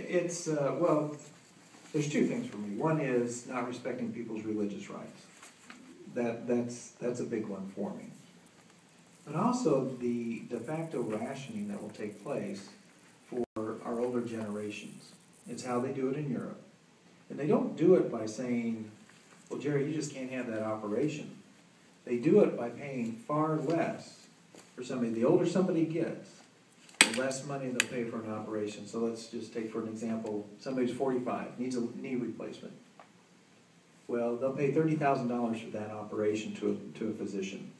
It's, well, there's two things for me. One is not respecting people's religious rights. That's a big one for me. But also the de facto rationing that will take place for our older generations. It's how they do it in Europe. And they don't do it by saying, well, Jerry, you just can't have that operation. They do it by paying far less for somebody. The older somebody gets, the less money they'll pay for an operation. So let's just take for an example, somebody's 45, needs a knee replacement. Well, they'll pay $30,000 for that operation to a physician.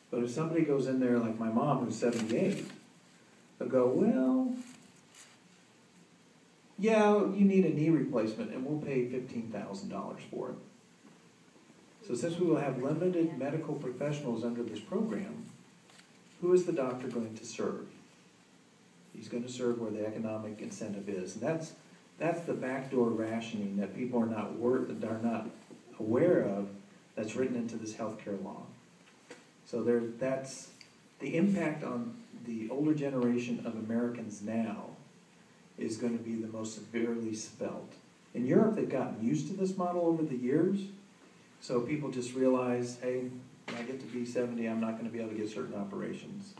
But if somebody goes in there like my mom, who's 78, they'll go, well, yeah, you need a knee replacement, and we'll pay $15,000 for it. So since we will have limited medical professionals under this program, who is the doctor going to serve? He's going to serve where the economic incentive is. And that's the backdoor rationing that people are not aware of, that's written into this healthcare law. So that's the impact on the older generation of Americans now is going to be the most severely felt. In Europe, they've gotten used to this model over the years, so people just realize, hey, when I get to be 70, I'm not going to be able to get certain operations.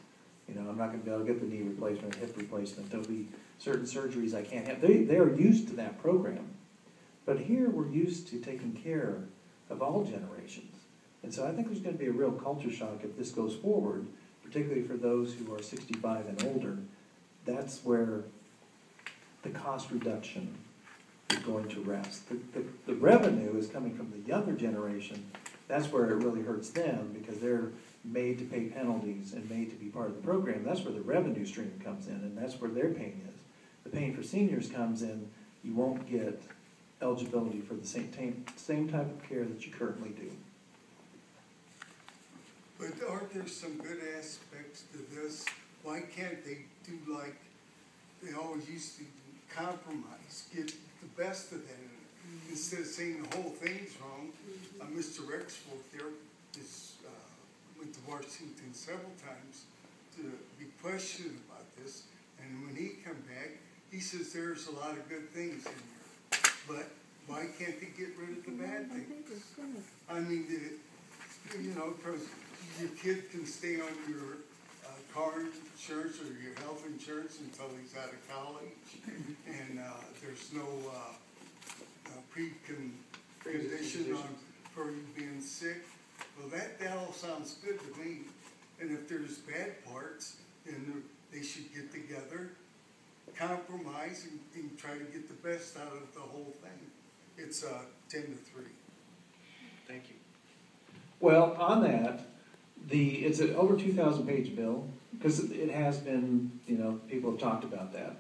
You know, I'm not going to be able to get the knee replacement, hip replacement. There'll be certain surgeries I can't have. They are used to that program. But here, we're used to taking care of all generations. And so I think there's going to be a real culture shock if this goes forward, particularly for those who are 65 and older. That's where the cost reduction is going to rest. The revenue is coming from the younger generation. That's where it really hurts them because they're made to pay penalties and made to be part of the program. That's where the revenue stream comes in, and that's where their pain is. The pain for seniors comes in, you won't get eligibility for the same type of care that you currently do. But aren't there some good aspects to this? Why can't they do like they always used to compromise, get the best of them, instead of saying the whole thing's wrong? Mr. Rexford there went to Washington several times to be questioned about this, and when he come back, he says there's a lot of good things in here, but why can't they get rid of the bad things? I mean, you know, because your kid can stay on your car insurance or your health insurance until he's out of college, and there's no precondition for you being sick. Well, that all sounds good to me. And if there's bad parts, then they should get together, compromise, and try to get the best out of the whole thing. It's 10-3. Thank you. Well, on that, it's an over 2,000-page bill, because it has been, you know, people have talked about that.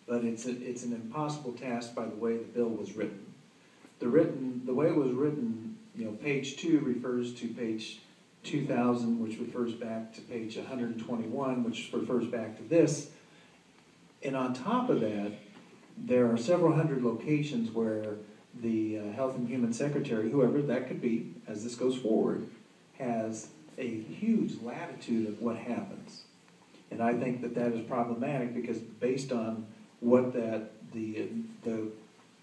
But it's an impossible task by the way the bill was written. The way it was written, you know, page 2 refers to page 2,000, which refers back to page 121, which refers back to this. And on top of that, there are several hundred locations where the Health and Human Secretary, whoever that could be, as this goes forward, has a huge latitude of what happens. And I think that is problematic because based on what the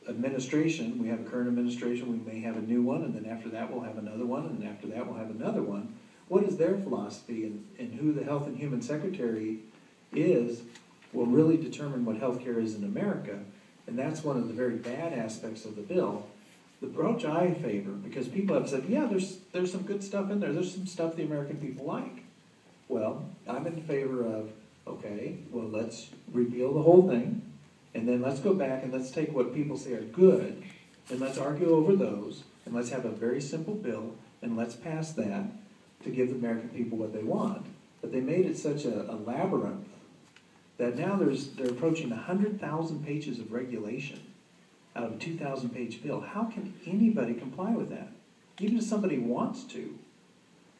administration, we have a current administration, we may have a new one, and then after that we'll have another one, and after that we'll have another one. What is their philosophy, and who the Health and Human Secretary is will really determine what healthcare is in America, and that's one of the very bad aspects of the bill. The approach I favor, because people have said, yeah, there's some good stuff in there, there's some stuff the American people like. Well, I'm in favor of, okay, well, let's repeal the whole thing, and then let's go back and let's take what people say are good, and let's argue over those, and let's have a very simple bill, and let's pass that to give the American people what they want. But they made it such a labyrinth that now they're approaching 100,000 pages of regulation out of a 2,000-page bill. How can anybody comply with that? Even if somebody wants to,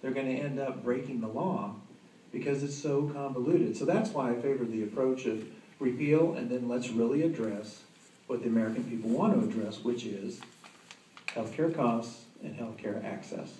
they're going to end up breaking the law because it's so convoluted. So that's why I favor the approach of repeal, and then let's really address what the American people want to address, which is healthcare costs and healthcare access.